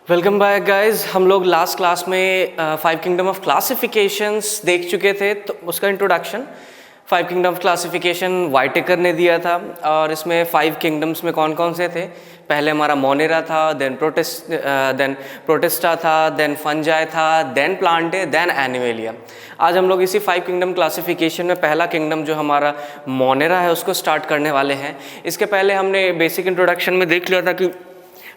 Welcome back guys. हम लोग last class में फाइव किंगडम ऑफ क्लासिफिकेशंस देख चुके थे, तो उसका introduction five kingdom of classification Whittaker ने दिया था। और इसमें फाइव किंगडम्स में कौन कौन से थे? पहले हमारा मोनेरा था, देन प्रोटिस्टा था, देन फंजाई था, देन प्लांटे, देन एनिमेलिया। आज हम लोग इसी फाइव किंगडम क्लासिफिकेशन में पहला किंगडम जो हमारा मोनेरा है उसको स्टार्ट करने वाले हैं। इसके पहले हमने बेसिक इंट्रोडक्शन में देख लिया था कि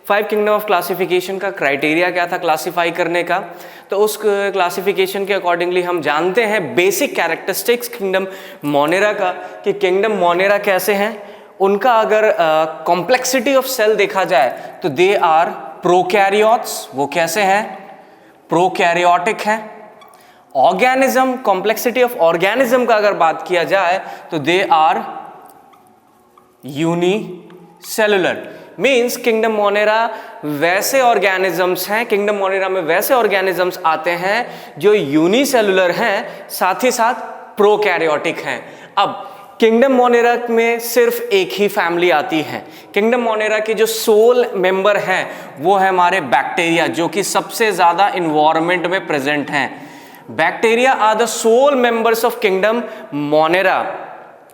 फाइव किंगडम ऑफ क्लासिफिकेशन का क्राइटेरिया क्या था क्लासिफाई करने का। तो उस क्लासिफिकेशन के अकॉर्डिंगली हम जानते हैं बेसिक कैरेक्टरिस्टिक्स किंगडम मोनेरा का, कि किंगडम मोनेरा कैसे हैं। उनका अगर कॉम्प्लेक्सिटी ऑफ सेल देखा जाए तो दे आर प्रोकैरियोट्स। वो कैसे हैं? प्रोकैरियोटिक हैं। ऑर्गेनिज्म, कॉम्प्लेक्सिटी ऑफ ऑर्गेनिज्म का अगर बात किया जाए तो they are unicellular. Means kingdom monera वैसे ऑर्गेनिजम्स हैं, किंगडम मोनेरा में वैसे ऑर्गेनिजम्स आते हैं जो यूनिसेलुलर हैं, साथ ही साथ प्रोकैरियोटिक हैं। अब किंगडम मोनेरा में सिर्फ एक ही फैमिली आती है। किंगडम मोनेरा के जो सोल मेंबर हैं वो है हमारे बैक्टीरिया, जो कि सबसे ज्यादा इन्वायरमेंट में प्रेजेंट हैं। Bacteria are the sole members of kingdom monera.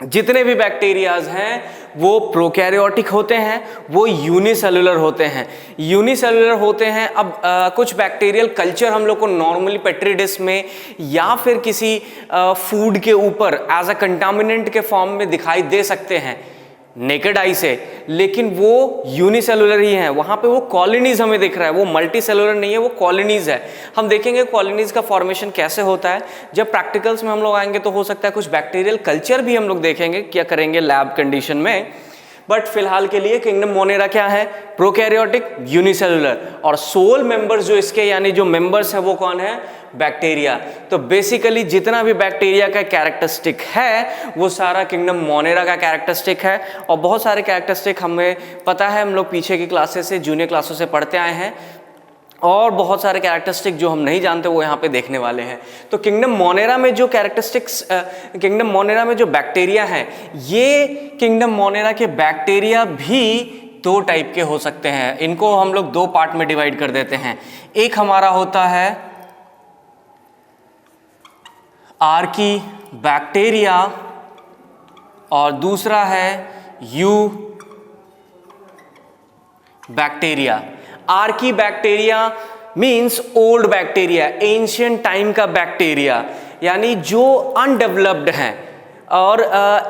जितने भी बैक्टीरियाज हैं वो प्रोकैरियोटिक होते हैं, वो यूनिसेलुलर होते हैं। यूनिसेलुलर होते हैं। अब कुछ बैक्टीरियल कल्चर हम लोग को नॉर्मली पेट्री डिश में या फिर किसी फूड के ऊपर एज अ कंटामिनेंट के फॉर्म में दिखाई दे सकते हैं नेकेड आई से, लेकिन वो यूनिसेलुलर ही हैं। वहाँ पे वो कॉलोनीज हमें दिख रहा है, वो मल्टी सेलुलर नहीं है, वो कॉलोनीज है। हम देखेंगे कॉलोनीज का फॉर्मेशन कैसे होता है। जब प्रैक्टिकल्स में हम लोग आएंगे तो हो सकता है कुछ बैक्टीरियल कल्चर भी हम लोग देखेंगे, क्या करेंगे लैब कंडीशन में। बट फिलहाल के लिए किंगडम मोनेरा क्या है? Prokaryotic, unicellular. और सोल मेंबर्स जो इसके यानी जो मेंबर्स है वो कौन है? बैक्टीरिया। तो बेसिकली जितना भी बैक्टीरिया का कैरेक्टरिस्टिक है वो सारा किंगडम मोनेरा का कैरेक्टरिस्टिक है। और बहुत सारे कैरेक्टरिस्टिक हमें पता है, हम लोग पीछे की क्लासेस से, जूनियर क्लासों से पढ़ते आए हैं। और बहुत सारे कैरेक्टरिस्टिक जो हम नहीं जानते वो यहाँ पे देखने वाले हैं। तो किंगडम मोनेरा में जो कैरेक्टरिस्टिक्स, किंगडम मोनेरा में जो बैक्टीरिया हैं, ये किंगडम मोनेरा के बैक्टीरिया भी दो टाइप के हो सकते हैं। इनको हम लोग दो पार्ट में डिवाइड कर देते हैं। एक हमारा होता है आर्की बैक्टीरिया और दूसरा है you bacteria. Archie bacteria means old bacteria, ancient time का बैक्टीरिया, यानी जो अनडेवलप्ड है। और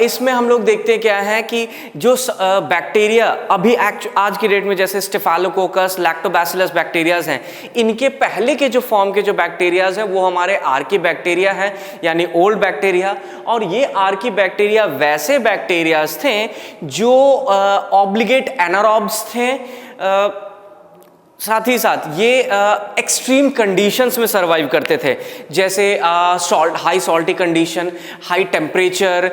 इसमें हम लोग देखते क्या है कि जो बैक्टीरिया अभी आज की डेट में जैसे स्टेफाइलोकोकस, लैक्टोबैसिलस बैक्टीरियाज हैं, इनके पहले के जो फॉर्म के जो बैक्टीरियाज हैं वो हमारे आर्की बैक्टीरिया हैं, यानी ओल्ड बैक्टीरिया। और ये आर्की बैक्टीरिया वैसे बैक्टीरियाज थे जो ऑब्लिगेट एनारोब्स थे। साथ ही साथ ये एक्सट्रीम कंडीशंस में सरवाइव करते थे, जैसे high salty condition, high temperature,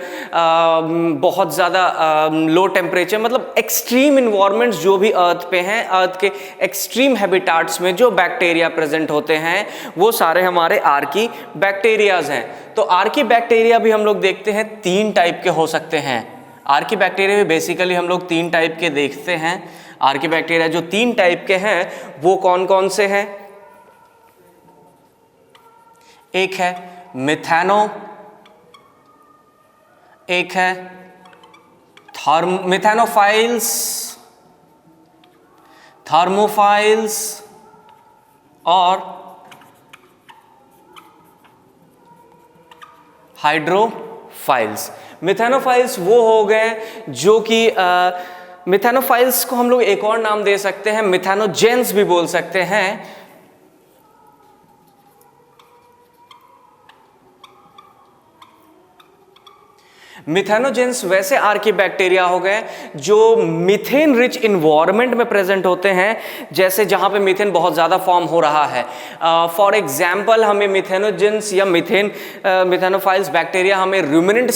बहुत ज़्यादा लो टेम्परेचर, मतलब एक्सट्रीम इन्वायरमेंट्स जो भी अर्थ पे हैं, अर्थ के एक्सट्रीम हैबिटाट्स में जो बैक्टीरिया प्रेजेंट होते हैं वो सारे हमारे आर्की बैक्टीरियाज हैं। तो आर्की बैक्टीरिया भी हम लोग देखते हैं तीन टाइप के हो सकते हैं। आर्की बैक्टीरिया भी बेसिकली हम लोग तीन टाइप के देखते हैं। आर्की बैक्टीरिया जो तीन टाइप के हैं वो कौन कौन से हैं? एक है मिथेनो, एक है मिथेनोफाइल्स, थर्मोफाइल्स और हाइड्रोफाइल्स। मिथेनोफाइल्स वो हो गए जो कि मिथेनोफाइल्स को हम लोग एक और नाम दे सकते हैं, मिथेनोजेंस भी बोल सकते हैं। मिथेनोजेंस वैसे आर्की बैक्टीरिया हो गए जो मीथेन रिच इन्वायरमेंट में प्रेजेंट होते हैं, जैसे जहां पे मीथेन बहुत ज़्यादा फॉर्म हो रहा है। फॉर एग्जांपल हमें मिथेनोजेंस या मिथेनोफाइल्स बैक्टीरिया हमें रूमिनेंट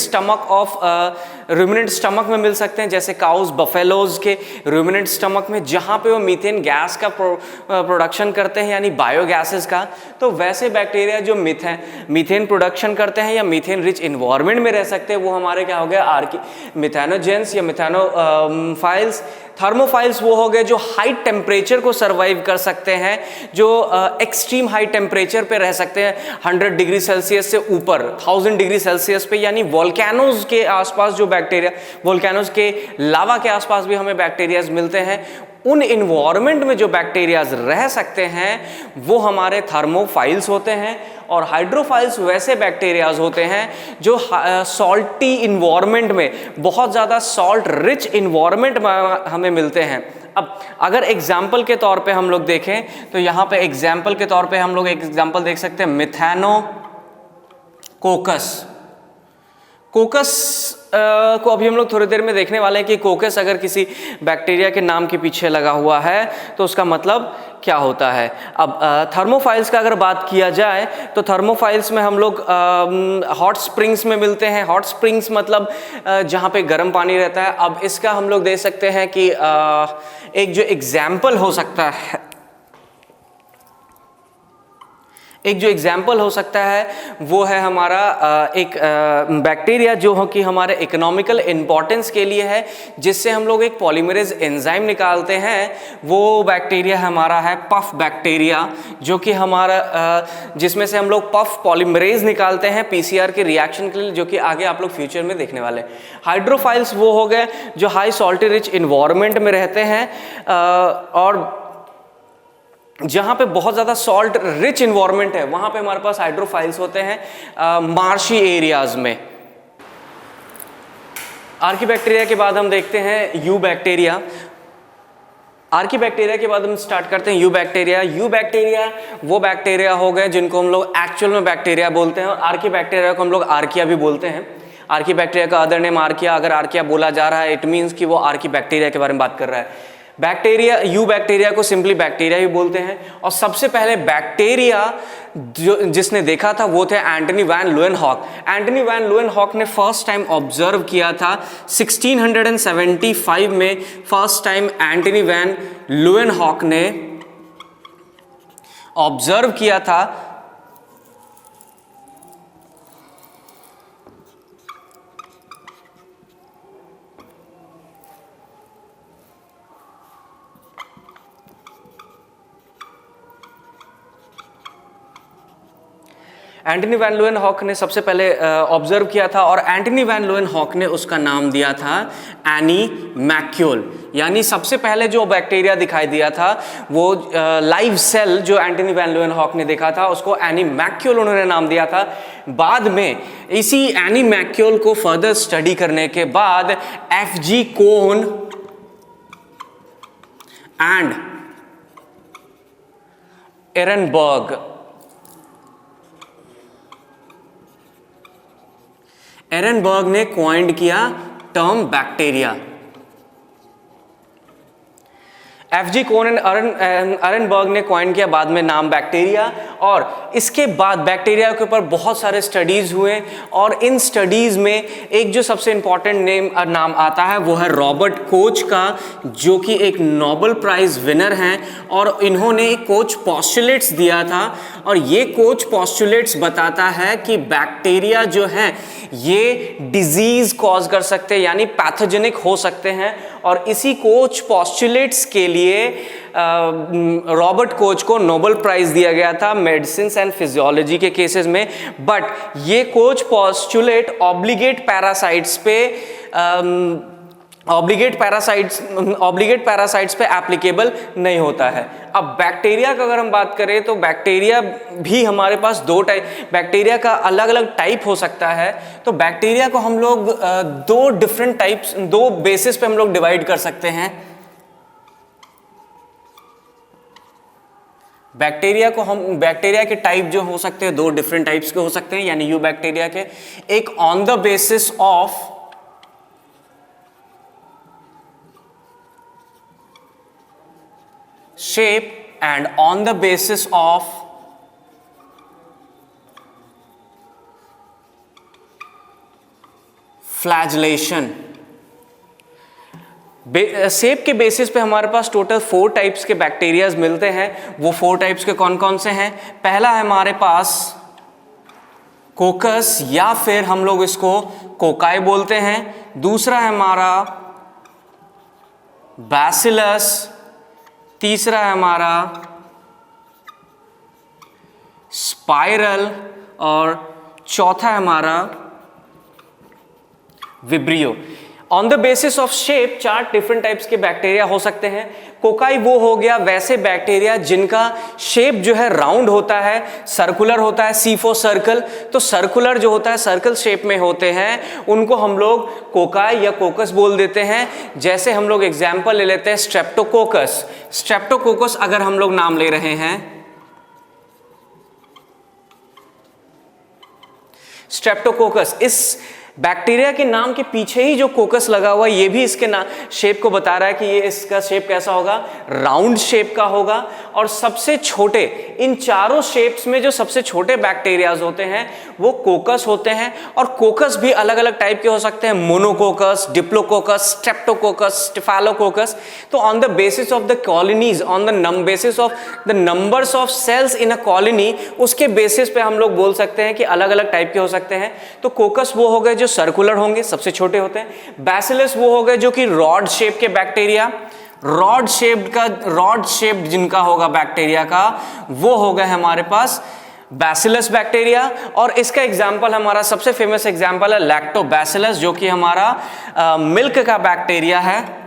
स्टमक में मिल सकते हैं, जैसे काउस, बफेलोज के रूमिनेंट स्टमक में, जहां पे वो मीथेन गैस का प्रोडक्शन करते हैं, यानी बायोगैसेस का। तो वैसे बैक्टीरिया जो मीथेन प्रोडक्शन करते हैं या मीथेन रिच इन्वायरमेंट में रह सकते हैं वो हमारे क्या हो गया? आर्की मिथेनोजेंस या मिथेनोफाइल्स। थर्मोफाइल्स वो हो गए जो हाई टेम्परेचर को सर्वाइव कर सकते हैं, जो एक्सट्रीम हाई टेम्परेचर पे रह सकते हैं, 100 डिग्री सेल्सियस से ऊपर, 1000 डिग्री सेल्सियस पे, यानी वोल्केनोज के आसपास जो बैक्टीरिया, वोल्केनोज के लावा के आसपास भी हमें बैक्टीरियाज मिलते हैं, उन इन्वायरमेंट में जो बैक्टीरियाज रह सकते हैं वो हमारे थर्मोफाइल्स होते हैं। और हाइड्रोफाइल्स वैसे बैक्टीरियाज होते हैं जो सॉल्टी इन्वायरमेंट में, बहुत ज़्यादा सॉल्ट रिच इन्वायरमेंट में हमें मिलते हैं। अब अगर एग्जाम्पल के तौर पे हम लोग देखें तो यहाँ पे एग्जाम्पल के तौर पे हम लोग एक एग्जाम्पल देख सकते हैं, मिथेनोकोकस। कोकस को अभी हम लोग थोड़ी देर में देखने वाले हैं कि कोकस अगर किसी बैक्टीरिया के नाम के पीछे लगा हुआ है तो उसका मतलब क्या होता है। अब थर्मोफाइल्स का अगर बात किया जाए तो थर्मोफाइल्स में हम लोग हॉट स्प्रिंग्स में मिलते हैं। हॉट स्प्रिंग्स मतलब जहाँ पे गर्म पानी रहता है। अब इसका हम लोग दे सकते हैं कि एक जो एग्जाम्पल हो सकता है, वो है हमारा एक बैक्टीरिया जो हो कि हमारे इकोनॉमिकल इंपॉर्टेंस के लिए है, जिससे हम लोग एक पॉलीमरेज एंजाइम निकालते हैं। वो बैक्टीरिया हमारा है पफ बैक्टीरिया, जो कि हमारा जिसमें से हम लोग पफ पॉलीमरेज निकालते हैं पीसीआर के रिएक्शन के लिए, जो कि आगे आप लोग फ्यूचर में देखने वाले हैं। हाइड्रोफाइल्स वो हो गए जो हाई सॉल्टी रिच इन्वायरमेंट में रहते हैं और जहाँ पे बहुत ज़्यादा सॉल्ट रिच इन्वायरमेंट है वहाँ पे हमारे पास हाइड्रोफाइल्स होते हैं मार्शी एरियाज में। आर्कीबैक्टीरिया के बाद हम देखते हैं यू बैक्टीरिया। आर्कीबैक्टीरिया के बाद हम स्टार्ट करते हैं यू बैक्टीरिया। यू बैक्टीरिया वो बैक्टीरिया हो गए जिनको हम लोग एक्चुअल में बैक्टीरिया बोलते हैं, और आर्कीबैक्टीरिया को हम लोग आर्किया भी बोलते हैं। आर्कीबैक्टीरिया का अदर नेम आर्किया। अगर आर्किया बोला जा रहा है इट मीन्स कि वो आर्कीबैक्टीरिया के बारे में बात कर रहा है। बैक्टीरिया, यू बैक्टीरिया को सिंपली बैक्टीरिया ही बोलते हैं। और सबसे पहले बैक्टीरिया जो जिसने देखा था वो थे एंटनी वैन लुएनहॉक। एंटनी वैन लुएनहॉक ने फर्स्ट टाइम ऑब्जर्व किया था 1675 में। फर्स्ट टाइम एंटनी वैन लुएनहॉक ने ऑब्जर्व किया था एंटनी वैन लुएनहॉक ने सबसे पहले ऑब्जर्व किया था, और एंटनी वैन लुएनहॉक ने उसका नाम दिया था एनीमैक्यूल। यानी सबसे पहले जो बैक्टीरिया दिखाई दिया था वो लाइव सेल जो एंटनी वैन लुएनहॉक ने देखा था उसको एनीमैक्यूल उन्होंने नाम दिया था। बाद में इसी एनीमैक्यूल को फर्दर स्टडी करने के बाद एफजी कोन एंड एरनबर्ग ने कॉइंड किया term bacteria. FG Cohn and Ehrenberg ने कॉइन किया बाद में नाम बैक्टीरिया। और इसके बाद बैक्टीरिया के ऊपर बहुत सारे स्टडीज हुए, और इन स्टडीज में एक जो सबसे इंपॉर्टेंट नाम आता है वो है रॉबर्ट कोच का, जो कि एक नोबेल प्राइज विनर हैं। और इन्होंने एक कोच पॉस्टुलेट्स दिया था, और ये कोच पॉस्टुलेट्स बताता है कि बैक्टीरिया जो हैं ये डिजीज कॉज कर सकते हैं, यानी पैथोजेनिक हो सकते हैं। और इसी कोच पॉस्टुलेट्स के लिए रॉबर्ट कोच को नोबेल प्राइज दिया गया था मेडिसिन एंड फिजियोलॉजी के केसेस में। बट ये कोच पॉस्टुलेट ऑब्लिगेट पैरासाइट्स पे एप्लीकेबल नहीं होता है। अब बैक्टीरिया का अगर हम बात करें तो बैक्टीरिया भी हमारे पास बैक्टीरिया का अलग अलग टाइप हो सकता है। तो बैक्टीरिया को हम लोग दो बेसिस पे हम लोग डिवाइड कर सकते हैं। बैक्टीरिया के टाइप जो हो सकते हैं दो डिफरेंट टाइप्स के हो सकते हैं, यानी यू बैक्टीरिया के। एक on the basis of shape and on the basis of flagellation। Shape के बेसिस पे हमारे पास टोटल 4 टाइप्स के बैक्टीरियाज मिलते हैं। वो 4 टाइप्स के कौन कौन से हैं? पहला है हमारे पास कोकस, या फिर हम लोग इसको कोकाई बोलते हैं। दूसरा है हमारा बैसिलस, तीसरा है हमारा स्पाइरल, और चौथा है हमारा vibrio. On the basis of shape 4 different types के बैक्टीरिया हो सकते हैं। कोकाई वो हो गया वैसे बैक्टीरिया जिनका शेप जो है राउंड होता है, सर्कुलर होता है, C फॉर सर्कल। तो सर्कुलर जो होता है, सर्कल शेप में होते हैं, उनको हम लोग कोकाई या कोकस बोल देते हैं। जैसे हम लोग एग्जाम्पल ले लेते हैं स्ट्रेप्टोकोकस। स्ट्रेप्टोकोकस अगर हम लोग नाम ले रहे हैं, स्ट्रेप्टोकोकस, इस बैक्टीरिया के नाम के पीछे ही जो कोकस लगा हुआ है, ये भी इसके शेप को बता रहा है कि ये इसका शेप कैसा होगा, राउंड शेप का होगा। और सबसे छोटे, इन चारों शेप्स में जो सबसे छोटे बैक्टीरियाज होते हैं वो कोकस होते हैं। और कोकस भी अलग अलग टाइप के हो सकते हैं, मोनोकोकस, डिप्लोकोकस, स्ट्रेप्टोकोकस, स्टेफालोकोकस। तो on the basis of the colonies, on the basis of the numbers of cells in a colony, उसके बेसिस पे हम लोग बोल सकते हैं कि अलग अलग टाइप के हो सकते हैं। तो कोकस वो हो गए जो सर्कुलर होंगे, सबसे छोटे होते हैं। बैसिलस वो हो गए जो कि रॉड शेप के बैक्टीरिया, रॉड शेप्ड जिनका होगा बैक्टीरिया का, वो हो गए हमारे पास बैसिलस बैक्टीरिया। और इसका एग्जाम्पल, हमारा सबसे फेमस एग्जाम्पल है लैक्टोबैसिलस, जो कि हमारा मिल्क का बैक्टीरिया है।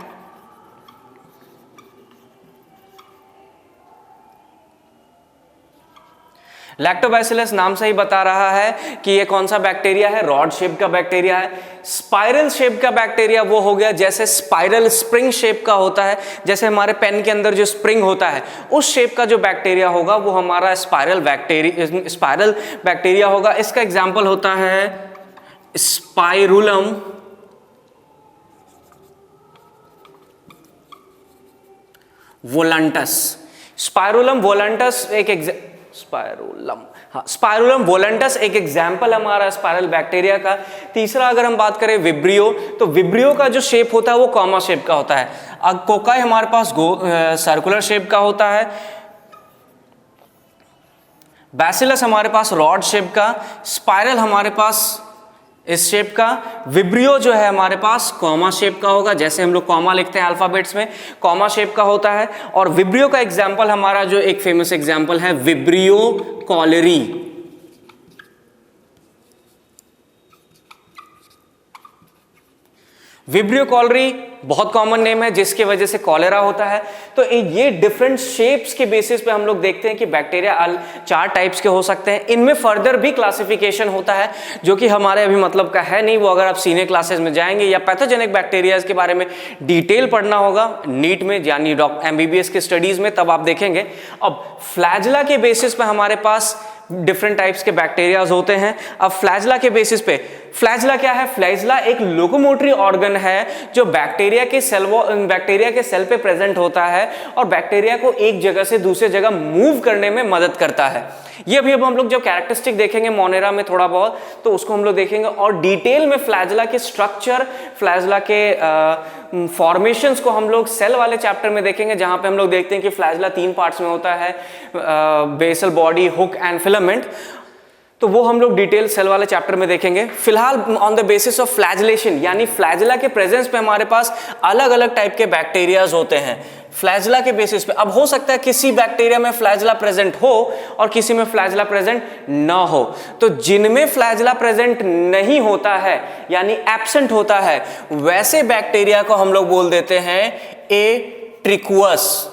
लैक्टोबैसिलस नाम से ही बता रहा है कि ये कौन सा बैक्टीरिया है, रॉड शेप का बैक्टीरिया है। स्पाइरल शेप का बैक्टीरिया वो हो गया जैसे स्पाइरल स्प्रिंग शेप का होता है, जैसे हमारे पेन के अंदर जो स्प्रिंग होता है उस शेप का जो बैक्टीरिया होगा वो हमारा स्पाइरल बैक्टीरिया होगा। इसका एग्जाम्पल होता है स्पाइरुलम वोलंटस। स्पाइरुलम वोलंटस स्पाइरुलम वोलंटस एक एग्जाम्पल हमारा स्पाइरल बैक्टीरिया का। तीसरा अगर हम बात करें विब्रियो, तो विब्रियो का जो शेप होता है वो कॉमा शेप का होता है। अब कोकाई हमारे पास सर्कुलर शेप का होता है, बैसिलस हमारे पास रॉड शेप का, स्पाइरल हमारे पास इस शेप का, विब्रियो जो है हमारे पास कॉमा शेप का होगा, जैसे हम लोग कॉमा लिखते हैं अल्फाबेट्स में, कॉमा शेप का होता है। और विब्रियो का एग्जाम्पल हमारा जो एक फेमस एग्जाम्पल है विब्रियो कॉलेरी। विब्रियो कॉलेरी बहुत कॉमन नेम है जिसकी वजह से कॉलेरा होता है। तो ये डिफरेंट शेप्स के बेसिस पे हम लोग देखते हैं कि बैक्टीरिया 4 टाइप्स के हो सकते हैं। इनमें फर्दर भी क्लासिफिकेशन होता है जो कि हमारे अभी मतलब का है नहीं, वो अगर आप सीनियर क्लासेस में जाएंगे या पैथोजेनिक बैक्टीरिया के बारे में डिटेल पढ़ना होगा नीट में यानी MBBS के स्टडीज में, तब आप देखेंगे। अब फ्लैजला के बेसिस पे हमारे पास डिफरेंट टाइप्स के बैक्टीरियाज होते हैं। अब फ्लैजला के बेसिस पे, फ्लैजला क्या है? फ्लैजला एक लोकोमोटरी ऑर्गन है जो बैक्टीरिया के सेल पे प्रेजेंट होता है और बैक्टीरिया को एक जगह से दूसरे जगह मूव करने में मदद करता है। ये भी अब हम लोग जब कैरेक्टरिस्टिक देखेंगे मोनेरा में थोड़ा बहुत, तो उसको हम लोग देखेंगे और डिटेल में फ्लैजला के स्ट्रक्चर, फ्लैजला के फॉर्मेशंस को हम लोग सेल वाले चैप्टर में देखेंगे, जहां पे हम लोग देखते हैं कि फ्लैजला 3 पार्ट्स में होता है, basal body, hook and filament. तो वो हम लोग डिटेल सेल वाले चैप्टर में देखेंगे। फिलहाल ऑन द बेसिस ऑफ फ्लैजलेशन यानी फ्लैजला के प्रेजेंस पे हमारे पास अलग अलग टाइप के बैक्टीरियाज होते हैं। फ्लैजला के बेसिस पे अब हो सकता है किसी बैक्टीरिया में फ्लैजला प्रेजेंट हो और किसी में फ्लैजला प्रेजेंट ना हो। तो जिनमें फ्लैजला प्रेजेंट नहीं होता है यानी एब्सेंट होता है, वैसे बैक्टीरिया को हम लोग बोल देते हैं एट्रिकुअस।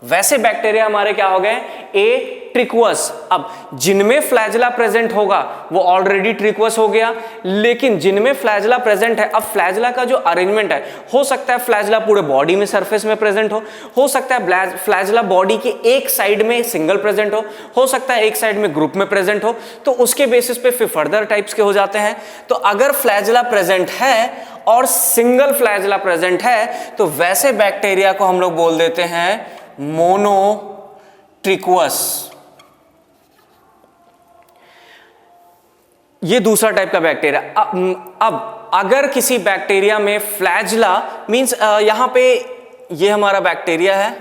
वैसे बैक्टीरिया हमारे क्या हो गए? एट्रिकुअस। अब जिनमें फ्लैजला प्रेजेंट होगा वो ऑलरेडी ट्रिकुअस हो गया, लेकिन जिनमें फ्लैजला प्रेजेंट है, अब फ्लैजला का जो अरेंजमेंट है, हो सकता है फ्लैजला पूरे बॉडी में सरफेस में प्रेजेंट हो सकता है फ्लैजला बॉडी के एक साइड में सिंगल प्रेजेंट हो सकता है एक साइड में ग्रुप में प्रेजेंट हो। तो उसके बेसिस पे फिर फर्दर टाइप्स के हो जाते हैं। तो अगर फ्लैजला प्रेजेंट है और सिंगल फ्लैजला प्रेजेंट है तो वैसे बैक्टीरिया को हम लोग बोल देते हैं मोनोट्रिकुअस। ये दूसरा टाइप का बैक्टीरिया। अब अगर किसी बैक्टीरिया में फ्लैजला मींस यहां पे ये हमारा बैक्टीरिया है,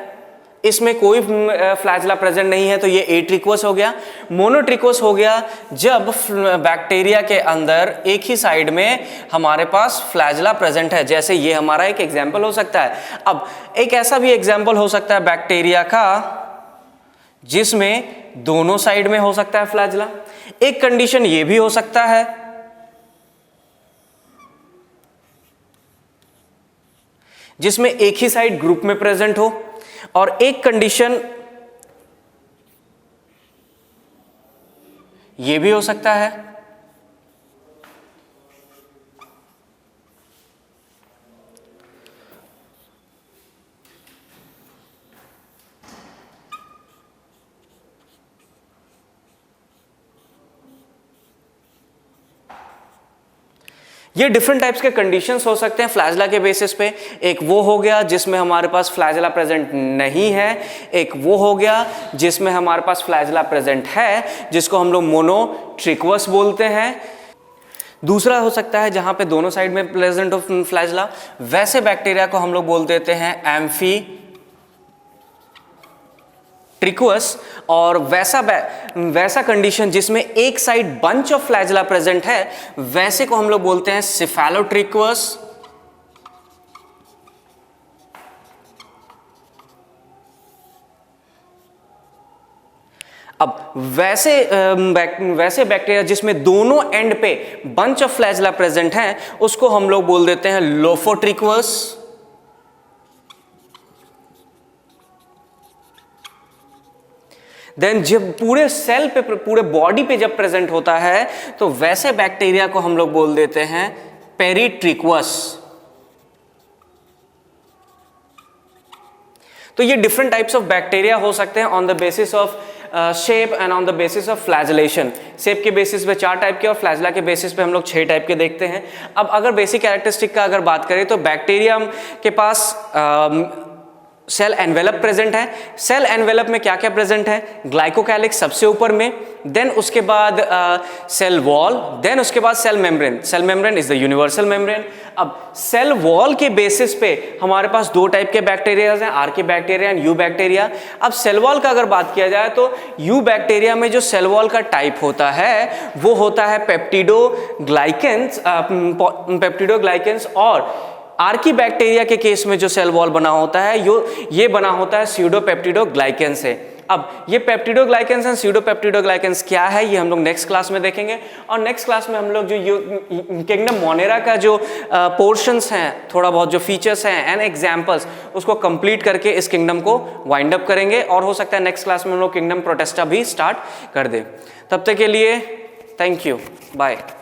इसमें कोई फ्लैजला प्रेजेंट नहीं है तो ये एट्रिक्वस हो गया। मोनोट्रिक्वस हो गया जब बैक्टीरिया के अंदर एक ही साइड में हमारे पास फ्लैजला प्रेजेंट है, जैसे ये हमारा एक एग्जाम्पल हो सकता है। अब एक ऐसा भी एग्जाम्पल हो सकता है बैक्टीरिया का जिसमें दोनों साइड में हो सकता है फ्लैजला। एक कंडीशन ये भी हो सकता है जिसमें एक ही साइड ग्रुप में प्रेजेंट हो, और एक कंडीशन ये भी हो सकता है ये डिफरेंट टाइप्स के कंडीशंस हो सकते हैं फ्लैजला के बेसिस पे। एक वो हो गया जिसमें हमारे पास फ्लैजला प्रेजेंट नहीं है, एक वो हो गया जिसमें हमारे पास फ्लैजला प्रेजेंट है जिसको हम लोग मोनोट्रिक्वस बोलते हैं। दूसरा हो सकता है जहां पे दोनों साइड में प्रेजेंट हो फ्लैजला, वैसे बैक्टीरिया को हम लोग बोल देते हैं एम्फीट्रिक्वस। और वैसा कंडीशन जिसमें एक side bunch of flagella present है वैसे को हम लोग बोलते हैं सिफेलोट्रिक्वस। अब वैसे बैक्टीरिया जिसमें दोनों एंड पे बंच ऑफ फ्लैजला प्रेजेंट है उसको हम लोग बोल देते हैं लोफोट्रिक्वस। देन जब पूरे सेल पे, पूरे बॉडी पे जब प्रेजेंट होता है तो वैसे बैक्टीरिया को हम लोग बोल देते हैं पेरिट्रिक्वस। तो ये डिफरेंट टाइप्स ऑफ बैक्टीरिया हो सकते हैं on the basis of shape and on the basis of flagellation. Shape के बेसिस पे 4 टाइप के और फ्लैजला के बेसिस पे हम लोग 6 टाइप के देखते हैं। अब अगर बेसिक कैरेक्टरिस्टिक का अगर बात करें तो बैक्टीरिया के पास सेल एनवेलप प्रेजेंट है। सेल एनवेलप में क्या क्या प्रेजेंट है? ग्लाइकोकैलिक्स सबसे ऊपर में, देन उसके बाद सेल वॉल, देन उसके बाद cell membrane. Cell membrane is the universal membrane. अब सेल वॉल के बेसिस पे हमारे पास 2 टाइप के बैक्टीरिया हैं, archaebacteria and eubacteria. अब सेल वॉल का अगर बात किया जाए तो यू बैक्टीरिया में जो सेल वॉल का टाइप होता है वो होता है पेप्टिडोग्लाइकेंस, और आर्की बैक्टीरिया के केस में जो सेल वॉल बना होता है ये बना होता है स्यूडोपेप्टिडोग्लाइकेन से। अब ये पेप्टिडोग्लाइकेंस एंड स्यूडोपेप्टिडोग्लाइकेंस क्या है ये हम लोग नेक्स्ट क्लास में देखेंगे। और नेक्स्ट क्लास में हम लोग जो किंगडम मोनेरा का जो पोर्शंस हैं, थोड़ा बहुत जो फीचर्स हैं एंड एग्जांपल्स, उसको कंप्लीट करके इस किंगडम को वाइंड अप करेंगे। और हो सकता है नेक्स्ट क्लास में हम लोग किंगडम प्रोटेस्टा भी स्टार्ट कर दें। तब तक के लिए थैंक यू, बाय।